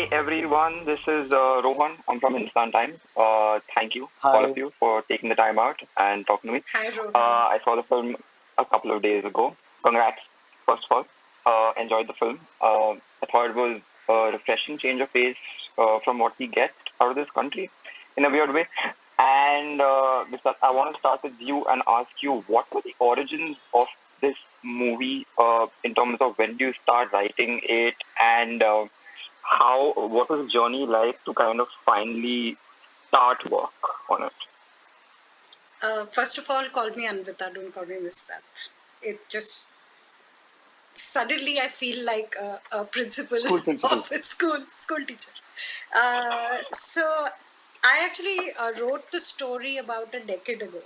Hi everyone, this is Rohan. I'm from Hindustan Times. Thank you, all Hi. of you, for taking the time out and talking to me. Hi, Rohan. I saw the film a couple of days ago. Congrats, first of all. Enjoyed the film. I thought it was a refreshing change of pace from what we get out of this country in a weird way. And I want to start with you and ask you, what were the origins of this movie in terms of when do you start writing it and what was the journey like to kind of finally start work on it? First of all, call me Anvita. Don't call me Miss That. It just suddenly I feel like a principal School principal. of a school teacher. So I actually wrote the story about a decade ago.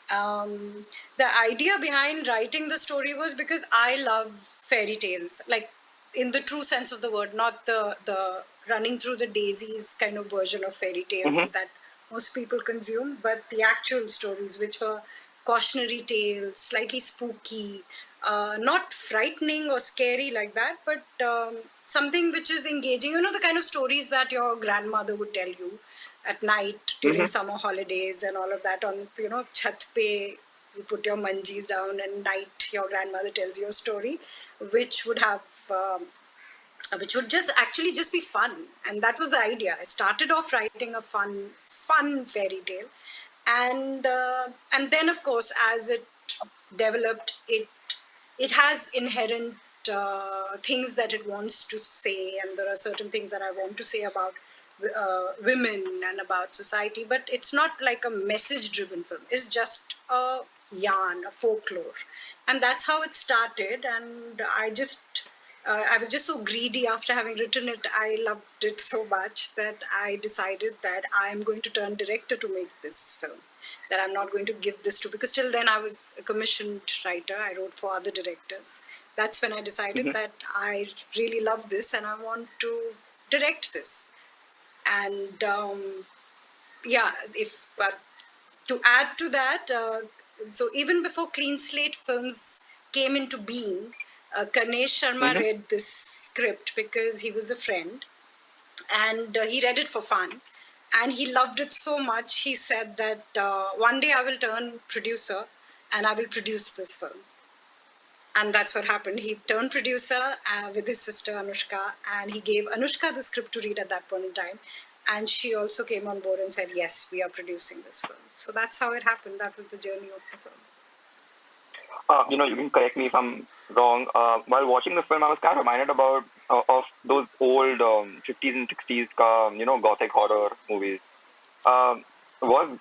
The idea behind writing the story was because I love fairy tales, like in the true sense of the word, not the running through the daisies kind of version of fairy tales that most people consume, but the actual stories, which were cautionary tales, slightly spooky, not frightening or scary like that, but something which is engaging. You know, the kind of stories that your grandmother would tell you at night during summer holidays and all of that on, chat pe, you put your manjis down and night your grandmother tells you a story, which would have, which would just be fun. And that was the idea. I started off writing a fun fairy tale. And then of course, as it developed, it has inherent things that it wants to say, and there are certain things that I want to say about women and about society, but it's not like a message driven film. It's just a yarn, a folklore, and that's how it started. And I was just so greedy after having written it. I loved it so much that I decided that I am going to turn director to make this film, that I'm not going to give this to, because till then I was a commissioned writer. I wrote for other directors. That's when I decided that I really love this and I want to direct this. And yeah, if to add to that, so even before Clean Slate Films came into being, Karnesh Sharma read this script because he was a friend, and he read it for fun. And he loved it so much, he said that one day I will turn producer and I will produce this film. And that's what happened. He turned producer with his sister Anushka, and he gave Anushka the script to read at that point in time. And she also came on board and said, yes, we are producing this film. So that's how it happened. That was the journey of the film. You can correct me if I'm wrong. While watching the film, I was kind of reminded about of those old 50s and 60s, gothic horror movies. Was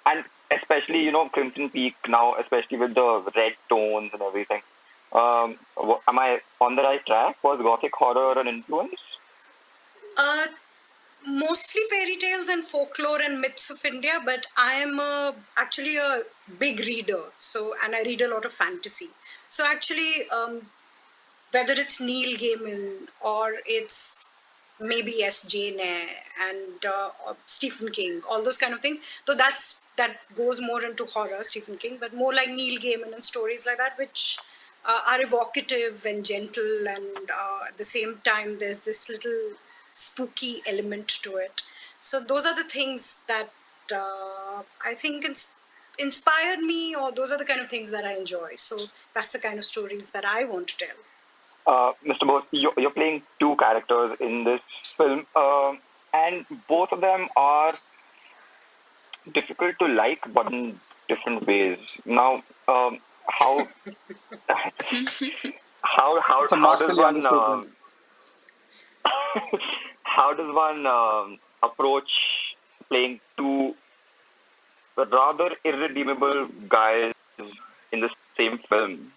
and especially Crimson Peak now, especially with the red tones and everything. Am I on the right track? Was gothic horror an influence? Uh, Mostly fairy tales and folklore and myths of India, but I am actually a big reader. So, and I read a lot of fantasy. So actually, whether it's Neil Gaiman or it's maybe S. Jane and or Stephen King, all those kind of things. So that goes more into horror, Stephen King, but more like Neil Gaiman and stories like that, which are evocative and gentle, and at the same time, there's this little spooky element to it. So those are the things that I think inspired me, or those are the kind of things that I enjoy. So that's the kind of stories that I want to tell. Mr. Bose, you're playing two characters in this film, and both of them are difficult to like, but in different ways. Now, how It's a how does masterly one understatement. how does one approach playing two rather irredeemable guys in the same film?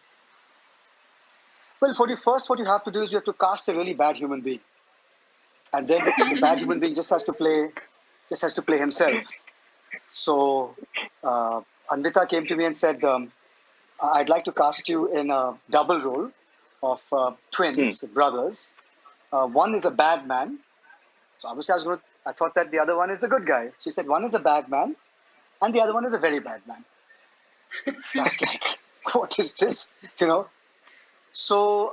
Well, what you have to do is you have to cast a really bad human being, and then the bad human being just has to play himself. So Anvita came to me and said, "I'd like to cast you in a double role of Hmm. twins, brothers. One is a bad man. So obviously I thought that the other one is a good guy. She said one is a bad man, and the other one is a very bad man. So I was like, what is this? So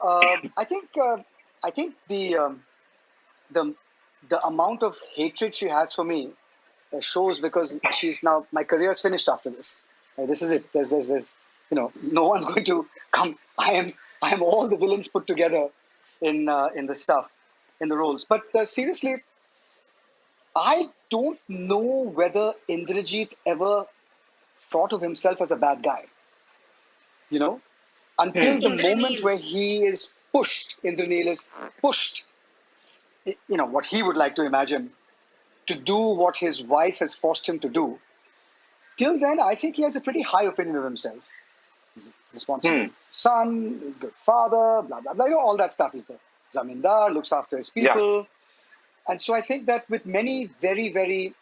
I think the the the amount of hatred she has for me shows, because she's now, my career is finished after this. This is it. There's no one's going to come. I am all the villains put together in the stuff, in the roles. But seriously, I don't know whether Indrajit ever thought of himself as a bad guy. You know, until the moment Indranil. where he is pushed, Indranil is pushed. What he would like to imagine, to do what his wife has forced him to do. Till then, I think he has a pretty high opinion of himself. Responsible Hmm. son, good father, blah, blah, blah. All that stuff is there. Zamindar looks after his Yeah. people. And so I think that with many very, very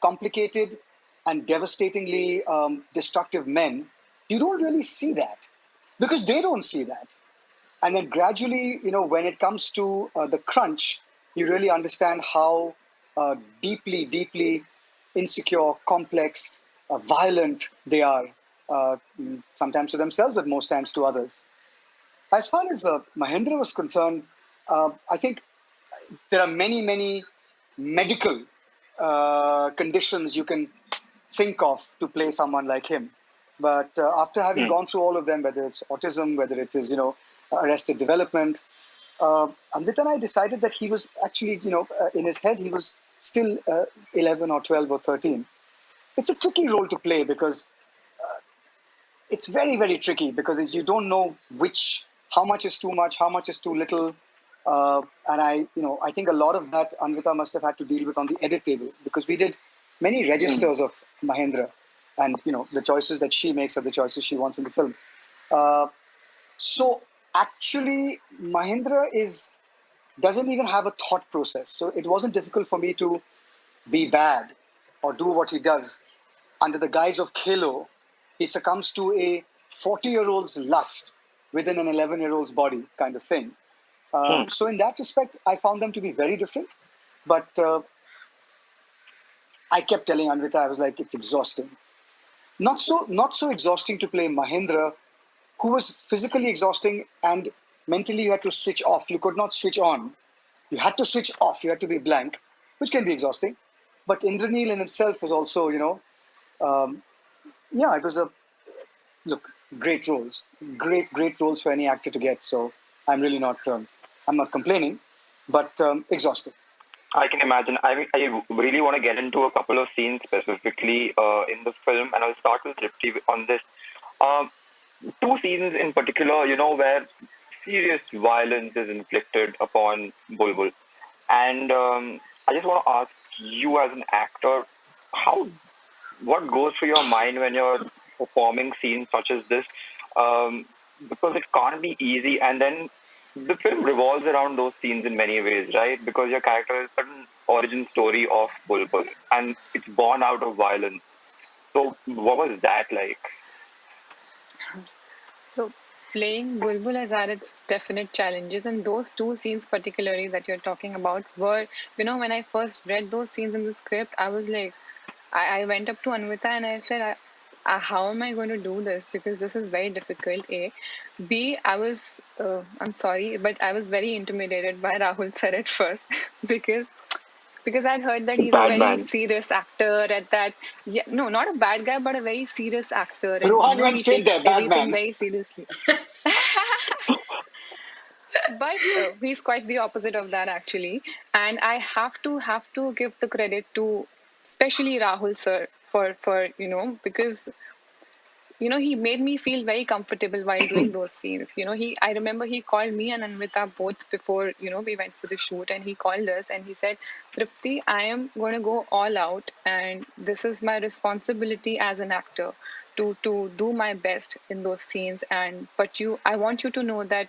complicated and devastatingly destructive men, you don't really see that, because they don't see that. And then gradually, when it comes to the crunch, you really understand how deeply, deeply insecure, complex, violent they are, sometimes to themselves, but most times to others. As far as Mahendra was concerned, I think there are many, many medical conditions you can think of to play someone like him. But after having Hmm. gone through all of them, whether it's autism, whether it is, arrested development, Anvita and I decided that he was actually, in his head, he was still 11 or 12 or 13. It's a tricky role to play, because it's very, very tricky, because you don't know how much is too much, how much is too little. And I think a lot of that Anvita must have had to deal with on the edit table, because we did many Hmm. registers of Mahendra, and the choices that she makes are the choices she wants in the film. Uh, so actually, Mahendra doesn't even have a thought process. So it wasn't difficult for me to be bad or do what he does. Under the guise of Khelo, he succumbs to a 40-year-old's lust within an 11-year-old's body, kind of thing. Hmm. So in that respect, I found them to be very different. But I kept telling Anvita, I was like, it's exhausting. Not so exhausting to play Mahendra, who was physically exhausting, and mentally you had to switch off. You could not switch on. You had to switch off. You had to be blank, which can be exhausting. But Indranil in itself was also, um, yeah, it was a look, great roles, great roles for any actor to get. So I'm really not, I'm not complaining, but exhausting. I can imagine. I mean, I really want to get into a couple of scenes specifically in the film, and I'll start with Tripti on this. Um, Two scenes in particular, where serious violence is inflicted upon Bulbul. And I just want to ask you, as an actor, how what goes through your mind when you're performing scenes such as this? Um, because it can't be easy, and then the film revolves around those scenes in many ways, right? Because your character is an origin story of Bulbul, and it's born out of violence. So, what was that like? So playing Bulbul has had its definite challenges, and those two scenes particularly that you're talking about were, when I first read those scenes in the script, I was like, I went up to Anvita and I said, how am I going to do this? Because this is very difficult. A, B, I'm sorry, but I was very intimidated by Rahul sir at first because I'd heard that he's a Bad very man. serious actor at that. Yeah, no, not a bad guy, but a very serious actor, and Rohan went he straight takes there, bad everything man. very seriously. But he's quite the opposite of that actually, and I have to give the credit to especially Rahul sir for because he made me feel very comfortable while doing those scenes. I remember he called me and Anvita both before, we went for the shoot, and he called us and he said, Tripti, I am going to go all out, and this is my responsibility as an actor to do my best in those scenes. I want you to know that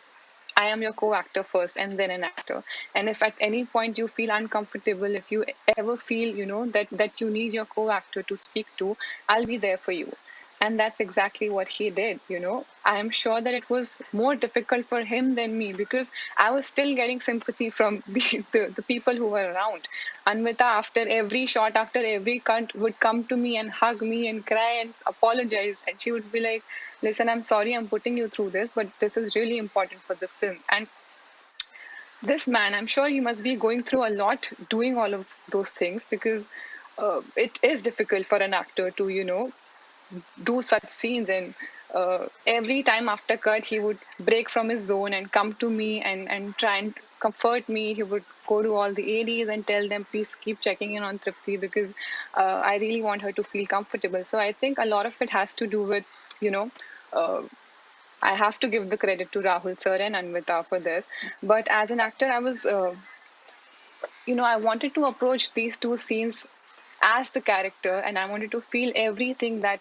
I am your co-actor first and then an actor. And if at any point you feel uncomfortable, if you ever feel, that you need your co-actor to speak to, I'll be there for you. And that's exactly what he did. I'm sure that it was more difficult for him than me because I was still getting sympathy from the people who were around. Anvita, after every shot, after every cut, would come to me and hug me and cry and apologize. And she would be like, listen, I'm sorry I'm putting you through this, but this is really important for the film. And this man, I'm sure you must be going through a lot doing all of those things, because it is difficult for an actor to, do such scenes. And every time after cut, he would break from his zone and come to me and try and comfort me. He would go to all the ADs and tell them, please keep checking in on Tripti, because I really want her to feel comfortable. So I think a lot of it has to do with, uh, I have to give the credit to Rahul sir and Anvita for this. But as an actor, I was, I wanted to approach these two scenes as the character, and I wanted to feel everything that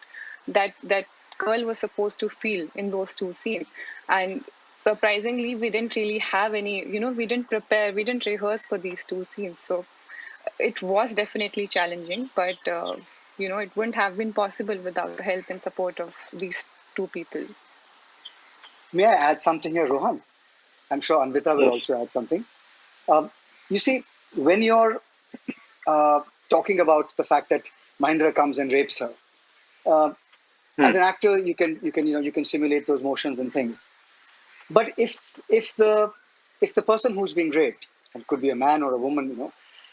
girl was supposed to feel in those two scenes. And surprisingly, we didn't really have any, we didn't prepare, we didn't rehearse for these two scenes. So it was definitely challenging, but it wouldn't have been possible without the help and support of these two people. May I add something here, Rohan? I'm sure Anvita will Yes. also add something. You see, when you're talking about the fact that Mahindra comes and rapes her, uh, as Hmm. an actor, you can simulate those motions and things. But if the person who's being raped, it could be a man or a woman,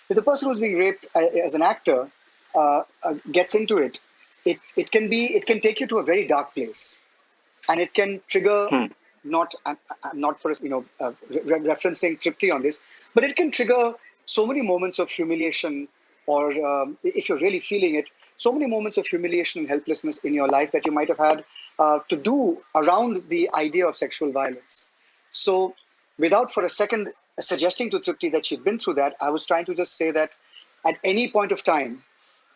if the person who's being raped as an actor gets into it, it can take you to a very dark place, and it can trigger, Hmm. not I'm not for referencing Tripti on this, but it can trigger so many moments of humiliation, or if you're really feeling it, so many moments of humiliation and helplessness in your life that you might have had to do around the idea of sexual violence. So, without for a second suggesting to Tripti that she'd been through that, I was trying to just say that at any point of time,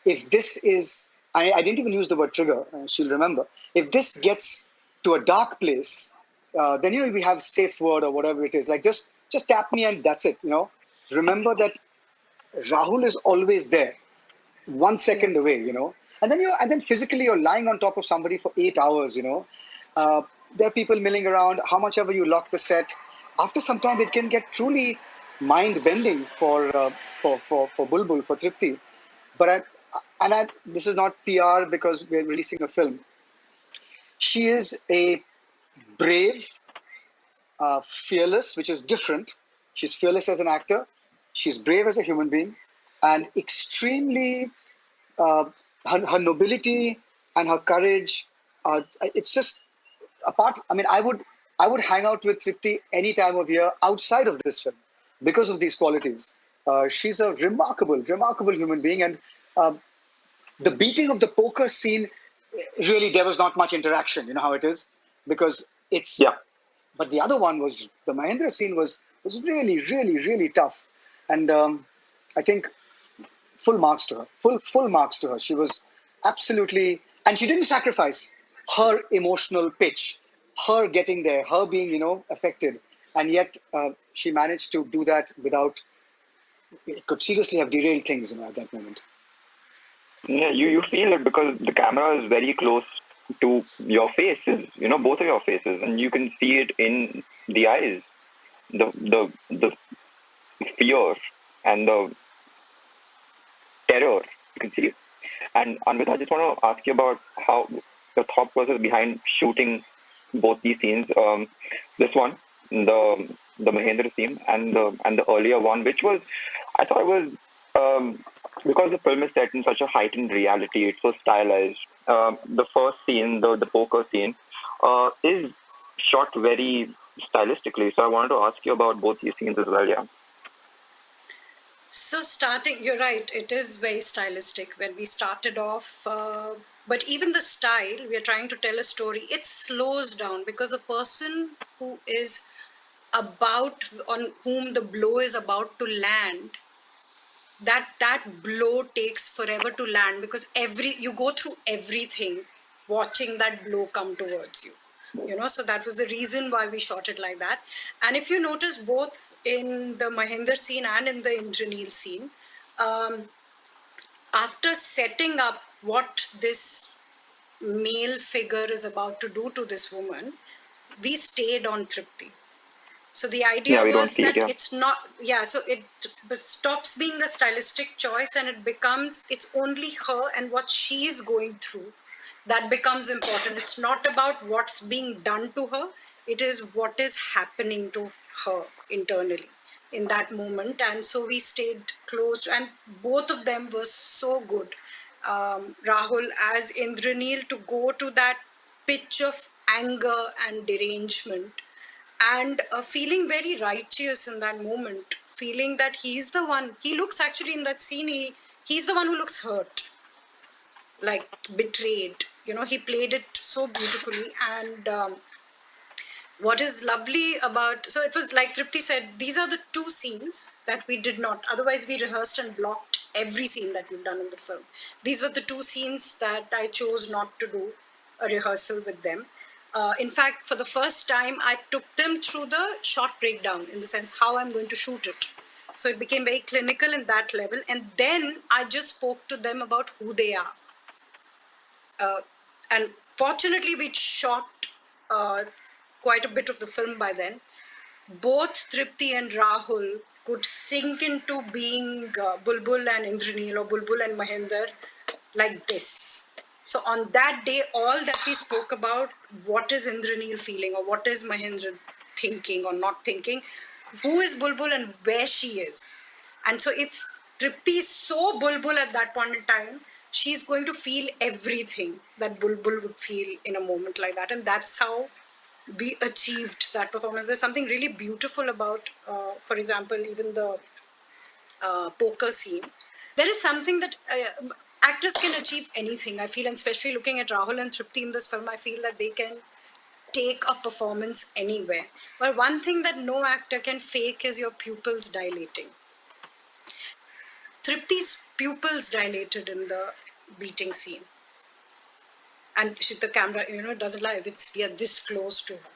if this is, I didn't even use the word trigger, she'll remember. If this gets to a dark place, then we have safe word or whatever it is. Like just tap me and that's it. Remember that Rahul is always there, one Yeah. second away. And then physically you're lying on top of somebody for 8 hours. There are people milling around. How much ever you lock the set, after some time it can get truly mind bending for Bulbbul, for Tripti. But this is not PR because we're releasing a film. She is a brave, fearless, which is different. She's fearless as an actor. She's brave as a human being, and extremely, uh, her nobility and her courage. It's just apart. I mean, I would hang out with Tripti any time of year outside of this film because of these qualities. She's a remarkable, remarkable human being, and uh, the beating of the poker scene, really there was not much interaction. You know how it is, because it's. Yeah. But the other one was the Mahindra scene was really, really, really tough, and I think full marks to her. Full marks to her. She was absolutely, and she didn't sacrifice her emotional pitch, her getting there, her being affected, and yet she managed to do that without. It could seriously have derailed things at that moment. Yeah, you feel it because the camera is very close to your faces, both of your faces, and you can see it in the eyes, the fear and the terror. You can see it. And Anvita, I just want to ask you about how the thought process behind shooting both these scenes. This one, the Mahendra scene, and the earlier one, which was, I thought it was, because the film is set in such a heightened reality. It's so stylized. The first scene, the poker scene, is shot very stylistically. So I wanted to ask you about both these scenes as well. Yeah. So starting, you're right. It is very stylistic when we started off. But even the style, we are trying to tell a story. It slows down because the person who is about on whom the blow is about to land, that blow takes forever to land because you go through everything watching that blow come towards you. So that was the reason why we shot it like that. And if you notice, both in the Mahinder scene and in the Indranil scene, um, after setting up what this male figure is about to do to this woman, we stayed on Tripti. So the Yeah, idea we don't was see it. that Yeah. it's not, yeah, so it stops being a stylistic choice and it becomes, it's only her and what she's going through that becomes important. It's not about what's being done to her, it is what is happening to her internally. in that moment, and so we stayed close, and both of them were so good. Rahul as Indraneel, to go to that pitch of anger and derangement, and feeling very righteous in that moment, feeling that he's the one, he looks actually in that scene, he's the one who looks hurt, like betrayed. He played it so beautifully. And what is lovely about, so it was like Tripti said, these are the two scenes that we did not, otherwise we rehearsed and blocked every scene that we've done in the film. These were the two scenes that I chose not to do a rehearsal with them. In fact, for the first time, I took them through the shot breakdown, in the sense how I'm going to shoot it. So it became very clinical in that level. And then I just spoke to them about who they are. And fortunately, we'd shot quite a bit of the film by then. Both Tripti and Rahul could sink into being Bulbbul and Indraneel, or Bulbbul and Mahinder, like this. So on that day, all that we spoke about, what is Indraneel feeling, or what is Mahinder thinking or not thinking, who is Bulbbul and where she is. And so if Tripti is so Bulbbul at that point in time, she's going to feel everything that Bulbbul would feel in a moment like that. And that's how we achieved that performance. There's something really beautiful about, for example, even the poker scene. There is something that actors can achieve anything, I feel, and especially looking at Rahul and Tripti in this film, I feel that they can take a performance anywhere. But one thing that no actor can fake is your pupils dilating. Tripti's pupils dilated in the beating scene. And the camera, doesn't lie. We are this close to her.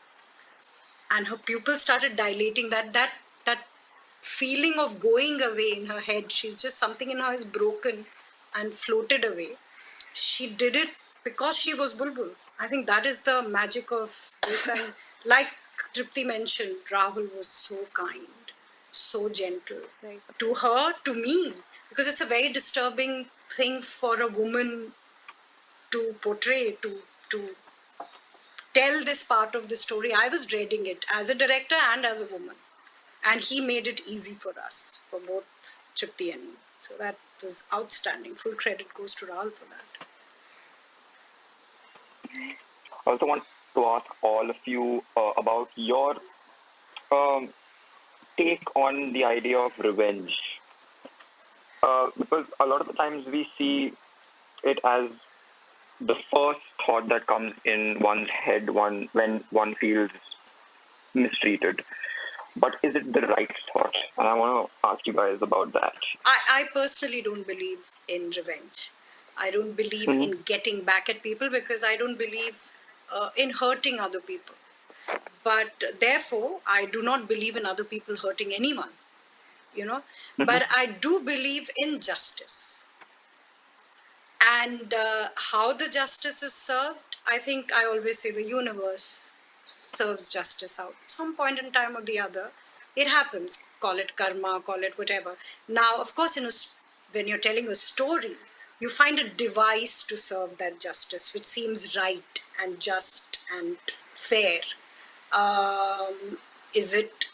And her pupils started dilating. That feeling of going away in her head. She's just, something in her is broken and floated away. She did it because she was Bulbbul. I think that is the magic of this. And like Tripti mentioned, Rahul was so kind, so gentle. Right. To her, to me, because it's a very disturbing thing for a woman to portray, to tell this part of the story. I was dreading it as a director and as a woman. And he made it easy for us, for both Tripti and me. So that was outstanding. Full credit goes to Rahul for that. I also want to ask all of you about your take on the idea of revenge. Because a lot of the times we see it as the first thought that comes in one's head when one feels mistreated. But is it the right thought? And I want to ask you guys about that. I personally don't believe in revenge. I don't believe in getting back at people, because I don't believe in hurting other people. But therefore, I do not believe in other people hurting anyone, But I do believe in justice. And how the justice is served, I think I always say the universe serves justice out. Some point in time or the other, it happens. Call it karma, call it whatever. Now, of course, when you're telling a story, you find a device to serve that justice, which seems right and just and fair. Is it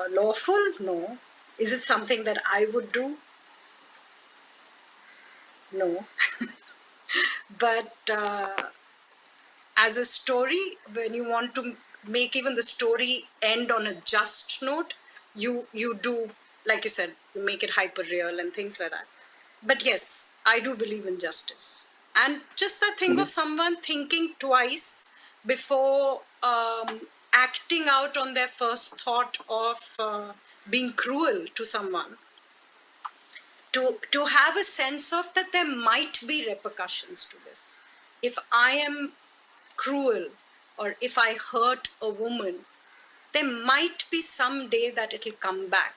lawful? No. Is it something that I would do? No. But as a story, when you want to make even the story end on a just note, you do, like you said, you make it hyper real and things like that. But yes, I do believe in justice. And just that thing of someone thinking twice before acting out on their first thought of being cruel to someone. To have a sense of that there might be repercussions to this. If I am cruel, or if I hurt a woman, there might be some day that it'll come back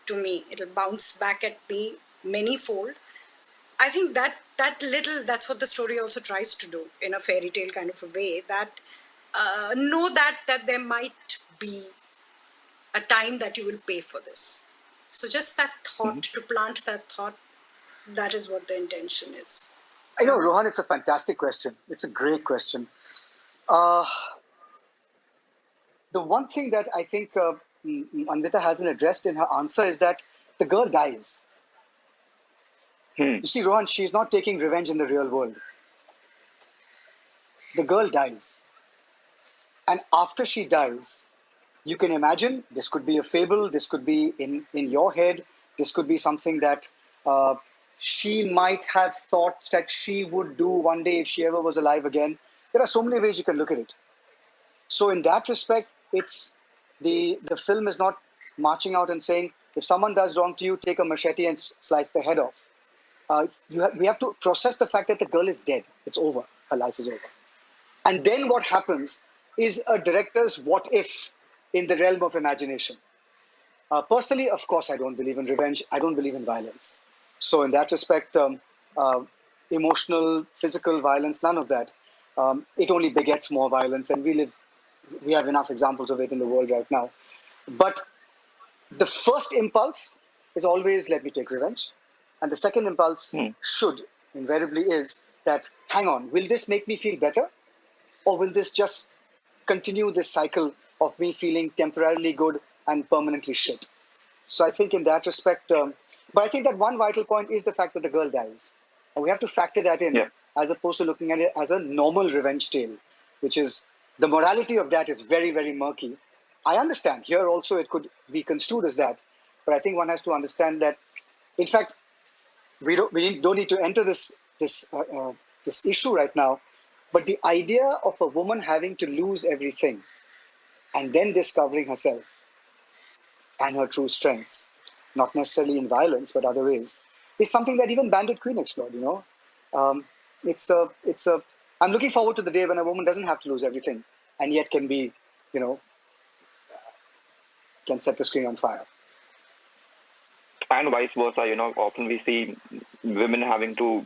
to me. It'll bounce back at me manyfold. I think that's what the story also tries to do in a fairy tale kind of a way, that know that there might be a time that you will pay for this. So just that thought, to plant that thought, that is what the intention is. Rohan, it's a fantastic question. It's a great question. The one thing that I think Anvita hasn't addressed in her answer is that the girl dies. You see, Rohan, she's not taking revenge in the real world. The girl dies. And after she dies, you can imagine this could be a fable, this could be in your head, this could be something that she might have thought that she would do one day if she ever was alive again. There are so many ways you can look at it. So in that respect, it's the film is not marching out and saying, if someone does wrong to you, take a machete and slice their head off. We have to process the fact that the girl is dead. It's over. Her life is over. And then what happens is a director's what if in the realm of imagination. Personally, of course, I don't believe in revenge. I don't believe in violence. So in that respect, emotional, physical violence, none of that. It only begets more violence, and we have enough examples of it in the world right now. But the first impulse is always let me take revenge. And the second impulse should invariably is that, hang on, will this make me feel better? Or will this just continue this cycle of me feeling temporarily good and permanently shit? So I think in that respect, but I think that one vital point is the fact that the girl dies. And we have to factor that in as opposed to looking at it as a normal revenge tale, which is the morality of that is very, very murky. I understand here also it could be construed as that, but I think one has to understand that, in fact, we don't need to enter this issue right now. But the idea of a woman having to lose everything and then discovering herself and her true strengths, not necessarily in violence but other ways, is something that even Bandit Queen explored. It's a. I'm looking forward to the day when a woman doesn't have to lose everything and yet can be, can set the screen on fire. And vice versa, often we see women having to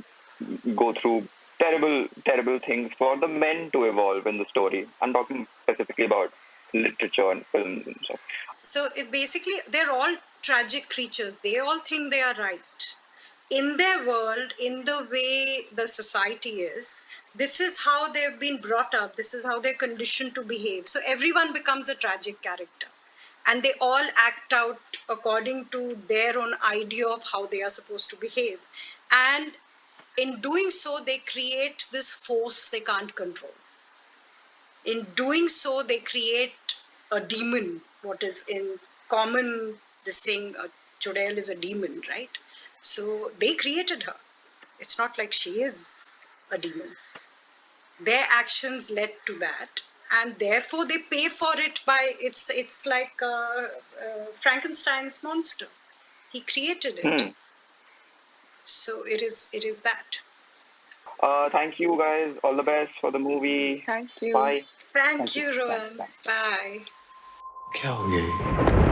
go through terrible, terrible things for the men to evolve in the story. I'm talking specifically about literature and films and stuff. So it basically, they're all tragic creatures. They all think they are right. In their world, in the way the society is, this is how they've been brought up. This is how they're conditioned to behave. So everyone becomes a tragic character. And they all act out according to their own idea of how they are supposed to behave. And in doing so, they create this force they can't control. In doing so, they create a demon. What is in common, this thing, Chudel is a demon, right? So they created her. It's not like she is a demon. Their actions led to that, and therefore they pay for it by, it's like Frankenstein's monster. He created it. So it is that. Thank you guys. All the best for the movie. Thank you. Bye. Thank you, Rohan. Thanks. Bye. क्या हो गया ये?